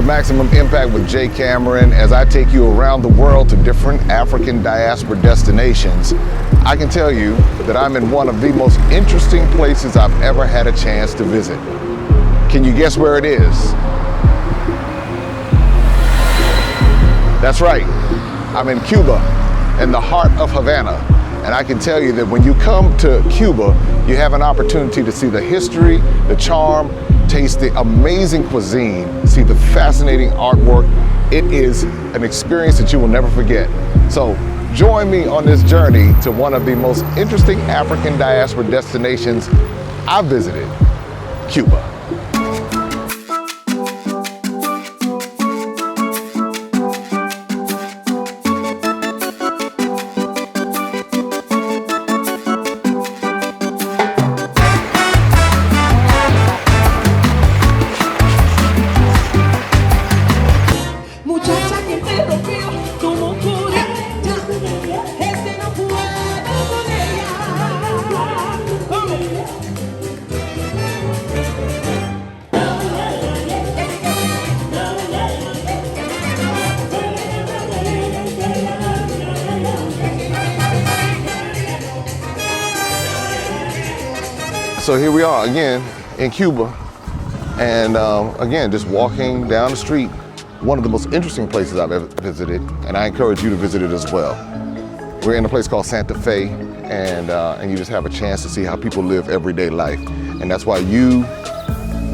Maximum Impact with Jay Cameron. As I take you around the world to different African diaspora destinations, I can tell you that I'm in one of the most interesting places I've ever had a chance to visit. Can you guess where it is? That's right, I'm in Cuba, in the heart of Havana. And I can tell you that when you come to Cuba, you have an opportunity to see the history, the charm, taste the amazing cuisine, see the fascinating artwork. It is an experience that you will never forget. So join me on this journey to one of the most interesting African diaspora destinations I've visited, Cuba. So here we are again in Cuba, and again, just walking down the street, one of the most interesting places I've ever visited, and I encourage you to visit it as well. We're in a place called Santa Fe, and you just have a chance to see how people live everyday life. And that's why you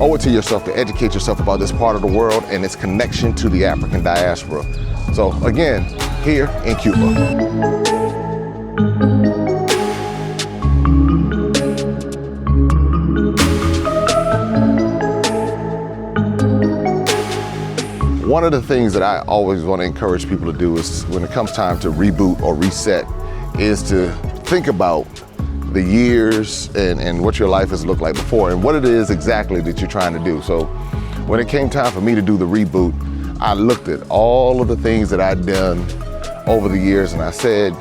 owe it to yourself to educate yourself about this part of the world and its connection to the African diaspora. So again, here in Cuba. One of the things that I always want to encourage people to do is, when it comes time to reboot or reset, is to think about the years and what your life has looked like before and what it is exactly that you're trying to do. So when it came time for me to do the reboot, I looked at all of the things that I'd done over the years and I said,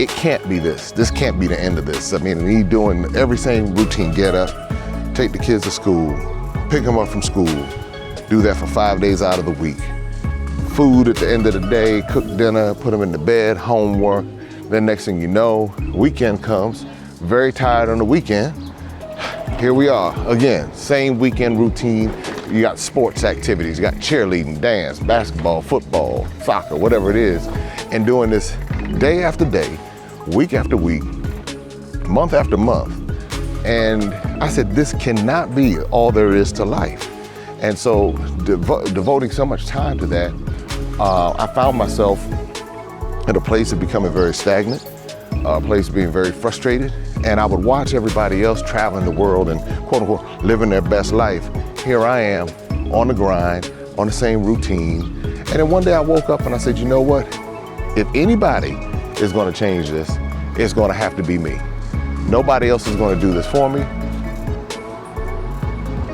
it can't be this. This can't be the end of this. I mean, me doing every same routine, get up, take the kids to school, pick them up from school, do that for 5 days out of the week. Food at the end of the day, cook dinner, put them in the bed, homework. Then next thing you know, weekend comes, very tired on the weekend. Here we are, again, same weekend routine. You got sports activities, you got cheerleading, dance, basketball, football, soccer, whatever it is. And doing this day after day, week after week, month after month. And I said, this cannot be all there is to life. And so devoting so much time to that, I found myself at a place of becoming very stagnant, a place of being very frustrated. And I would watch everybody else traveling the world and quote unquote living their best life. Here I am on the grind, on the same routine. And then one day I woke up and I said, you know what? If anybody is gonna change this, it's gonna have to be me. Nobody else is gonna do this for me.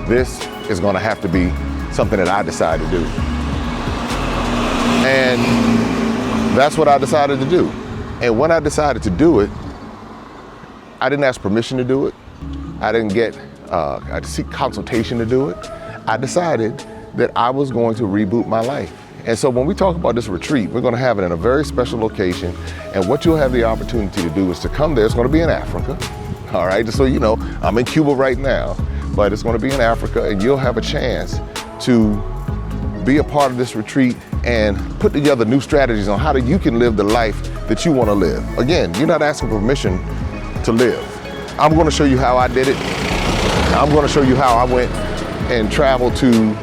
This is gonna have to be something that I decide to do. And that's what I decided to do. And when I decided to do it, I didn't ask permission to do it. I didn't seek consultation to do it. I decided that I was going to reboot my life. And so when we talk about this retreat, we're gonna have it in a very special location. And what you'll have the opportunity to do is to come there. It's gonna be in Africa, all right? Just so you know, I'm in Cuba right now, but it's gonna be in Africa, and you'll have a chance to be a part of this retreat and put together new strategies on how you can live the life that you wanna live. Again, you're not asking permission to live. I'm gonna show you how I did it. I'm gonna show you how I went and traveled to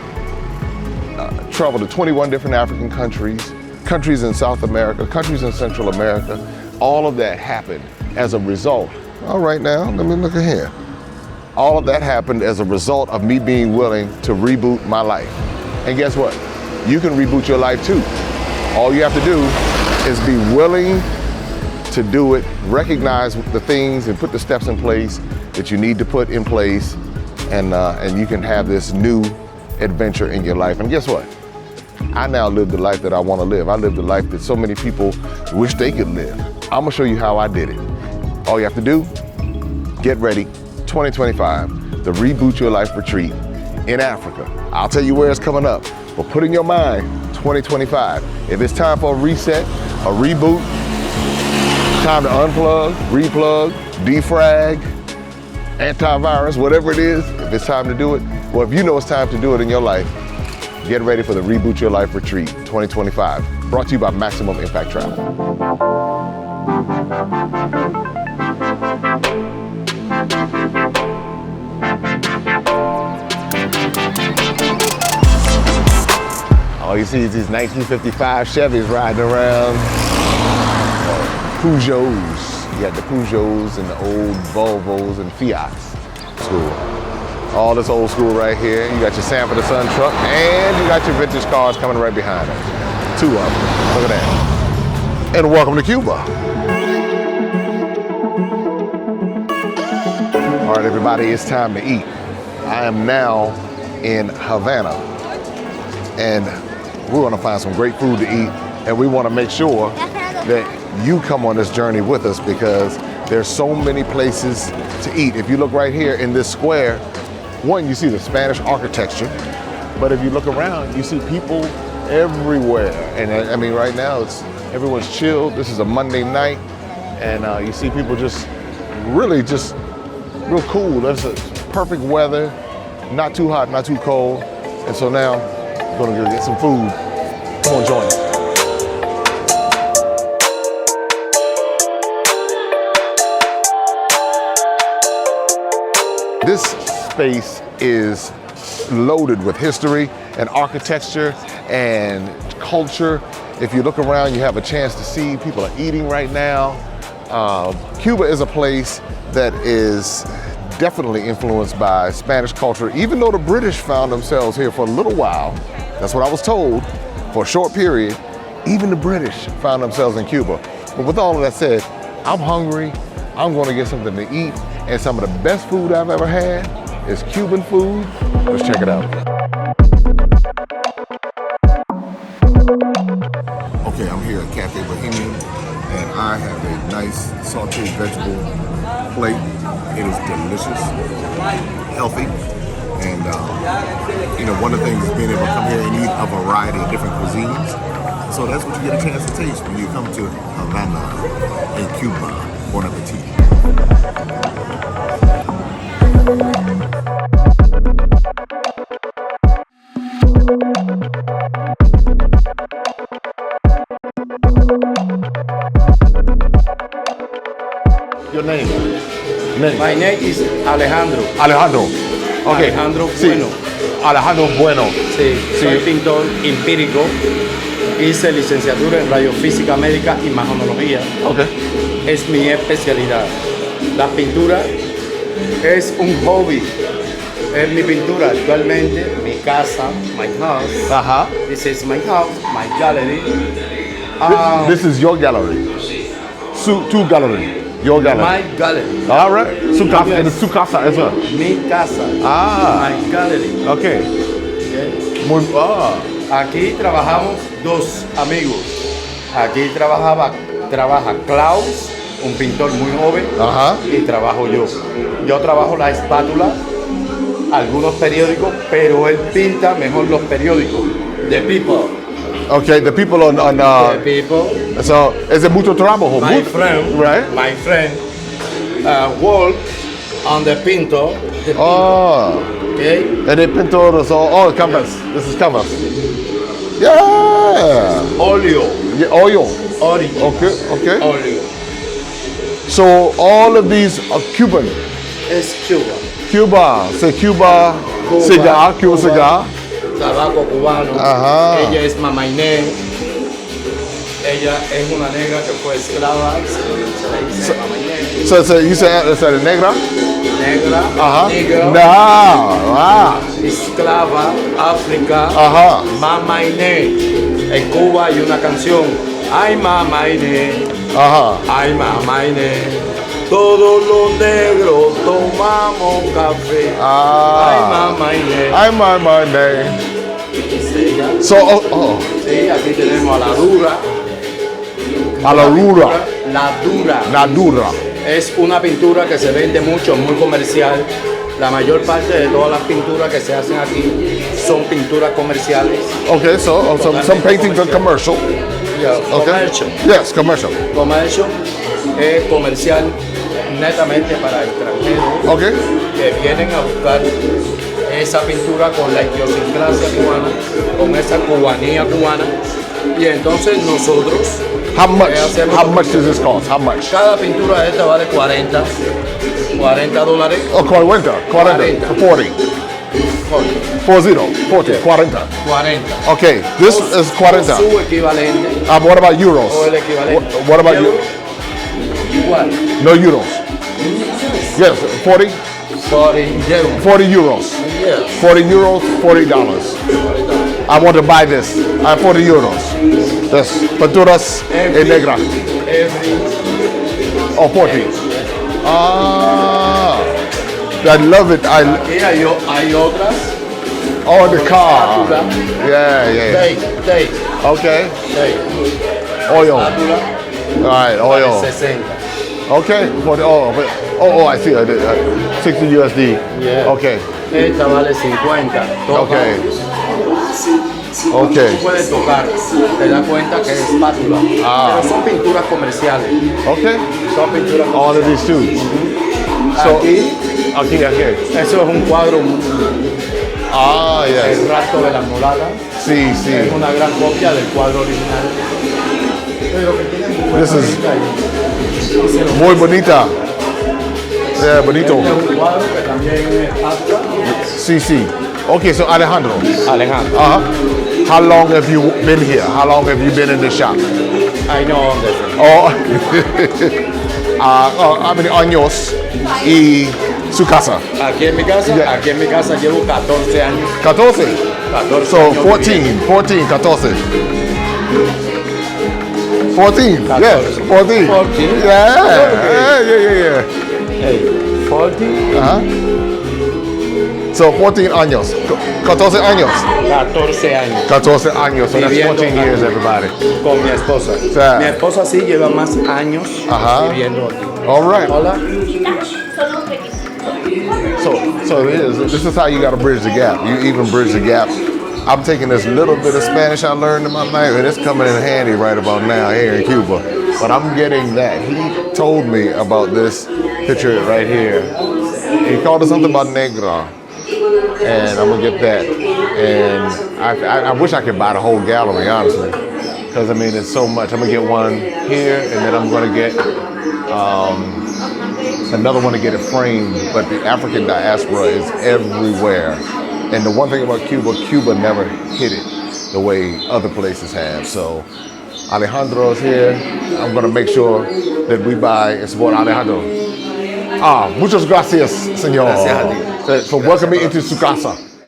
21 different African countries, countries in South America, countries in Central America. All of that happened as a result. All right now, let me look at here. All of that happened as a result of me being willing to reboot my life. And guess what? You can reboot your life too. All you have to do is be willing to do it, recognize the things and put the steps in place that you need to put in place, and you can have this new adventure in your life. And guess what? I now live the life that I want to live. I live the life that so many people wish they could live. I'm gonna show you how I did it. All you have to do, get ready, 2025, the Reboot Your Life Retreat in Africa. I'll tell you where it's coming up, but put in your mind, 2025. If it's time for a reset, a reboot, time to unplug, replug, defrag, antivirus, whatever it is, if it's time to do it, well, if you know it's time to do it in your life, get ready for the Reboot Your Life Retreat 2025, brought to you by Maximum Impact Travel. All you see is these 1955 Chevys riding around. Peugeots. You got the Peugeots and the old Volvos and Fiats. School. All this old school right here. You got your Sanford and Son truck, and you got your vintage cars coming right behind them. 2 of them. Look at that. And welcome to Cuba. All right, everybody, it's time to eat. I am now in Havana, and we're gonna find some great food to eat, and we wanna make sure that you come on this journey with us because there's so many places to eat. If you look right here in this square, one, you see the Spanish architecture, but if you look around, you see people everywhere. And I mean, right now, everyone's chilled. This is a Monday night, and you see people just really just real cool. There's a perfect weather, not too hot, not too cold. And so now, I'm gonna go get some food. Come on, join us. This space is loaded with history and architecture and culture. If you look around, you have a chance to see people are eating right now. Cuba is a place that is definitely influenced by Spanish culture, even though the British found themselves here for a little while. That's what I was told, for a short period. Even the British found themselves in Cuba. But with all of that said, I'm hungry. I'm gonna get something to eat. And some of the best food I've ever had is Cuban food. Let's check it out. Okay, I'm here at Cafe Bohemian, and I have a nice sauteed vegetable plate. It is delicious, healthy, and you know, one of the things is being able to come here and eat a variety of different cuisines. So that's what you get a chance to taste when you come to Havana in Cuba. Bon appetit. Your name? My name is Alejandro. Alejandro. Okay. Alejandro Sí. Bueno. Alejandro Bueno. Sí, soy pintor empírico. Hice licenciatura en radiofísica médica y imagenología. Okay. Es mi especialidad. La pintura es un hobby. Es mi pintura actualmente, mi casa, my house. Uh-huh. This is my house, my gallery. This is your gallery. Tu gallery. Your gallery. My gallery. All right. Su casa. Yes. Su casa as well. Mi casa. Ah. My gallery. Okay. Okay. Muy, Aquí trabajamos dos amigos. Aquí trabaja Klaus, un pintor muy joven, Ajá. y trabajo yo. Yo trabajo la espátula, algunos periódicos, pero él pinta mejor los periódicos. The People. Okay, the people on The People. so es de mucho trabajo. My friend, right? My friend, work on the Pinto. The People. Oh. Okay. And they pintor all canvas. Yes. This is canvas. Yeah. Oleo. Yeah, oil. Origin. Okay. Oleo. So all of these are Cuban. Es Cuba. Cuba. Say Cuba. Cuba, Cigar. Cuba Cuba. cigar. Tabaco cubano. Ajá. Ella es Mama Inés. Ella es una negra que fue esclava. Se le dice Mama Inés. So you say it's a negra? Negra. Ajá. Negra. No. Wow. Esclava. África. Ajá. Mama Inés. En Cuba hay una canción. Ay, Mama Inés. Ajá. Ay, Mama Inés. Todos los negros tomamos café. Ay, Mama Inés. I'm my name. Es ella. So, Sí, aquí tenemos a la dura. a la rura. La dura. La dura. Es una pintura que se vende mucho, muy comercial. La mayor parte de todas las pinturas que se hacen aquí son pinturas comerciales. Okay, so some paintings are commercial. Yeah, Okay. Comercio. Yes, commercial. Comercio es comercial netamente para extranjeros Okay. que vienen a buscar esa pintura con la idiosincrasia cubana, con esa cubanía cubana. Y entonces nosotros, How much? hacemos- How much does this cost? How much? cada pintura de esta vale $40. Oh, 40. 40. 40. 40. 40. Okay, this is 40. Su equivalente What about euros? o el equivalente. What about you? Igual. No euros. Yes, 40. 40 euros. 40 euros. Yes. 40 euros, $40. I want to buy this. 40 euros. Yes, pinturas en negra. Every Oh, 40. Ah, I love it. Aquí hay otras. Oh, the car. Yeah. Take. Okay. Espátula, Oil. All right, oil. 60. Okay. I see. 60 USD. Yeah. Okay. Esta vale 50. Toca. Okay. Tú Okay. puedes tocar, te das cuenta que es espátula. Pero son pinturas comerciales. Okay. Son pinturas All of these too. So, Aquí, aquí. eso es un cuadro, Ah, yes. el rastro de las mulatas. Sí. Es una gran copia del cuadro original. Pero que tiene muy buena This is- pinta y- Muy bonita. Yeah, bonito. Este es un cuadro que también es espátula. Sí. Okay, so Alejandro. Alejandro. How long have you been here? How long have you been in the shop? I know this. Oh, how many años y su casa? Aquí en mi casa, Yeah. aquí en mi casa llevo 14 años. 14. 14 So años 14, viviendo. 14, 14. 14, yes, 14. 14. Yeah. Hey, 40, So 14 años, 14 años. 14 años 14 años, so that's Viviendo 14 years, everybody. con mi esposa. sea- Mi esposa sí lleva más años Ajá. viviendo aquí. All right. Hola. So this is how you got to bridge the gap. You even bridge the gap. I'm taking this little bit of Spanish I learned in my life, and it's coming in handy right about now here in Cuba. But I'm getting that. He told me about this picture right here. He called it something about negra, and I'm gonna get that. And I wish I could buy the whole gallery, honestly, because I mean it's so much. I'm gonna get one here, and then I'm gonna get another one to get it framed. But the African diaspora is everywhere. And the one thing about Cuba never hit it the way other places have. So Alejandro's here. I'm gonna make sure that we buy and support Alejandro. Muchas gracias, señor, Gracias a ti. for welcoming me into su casa.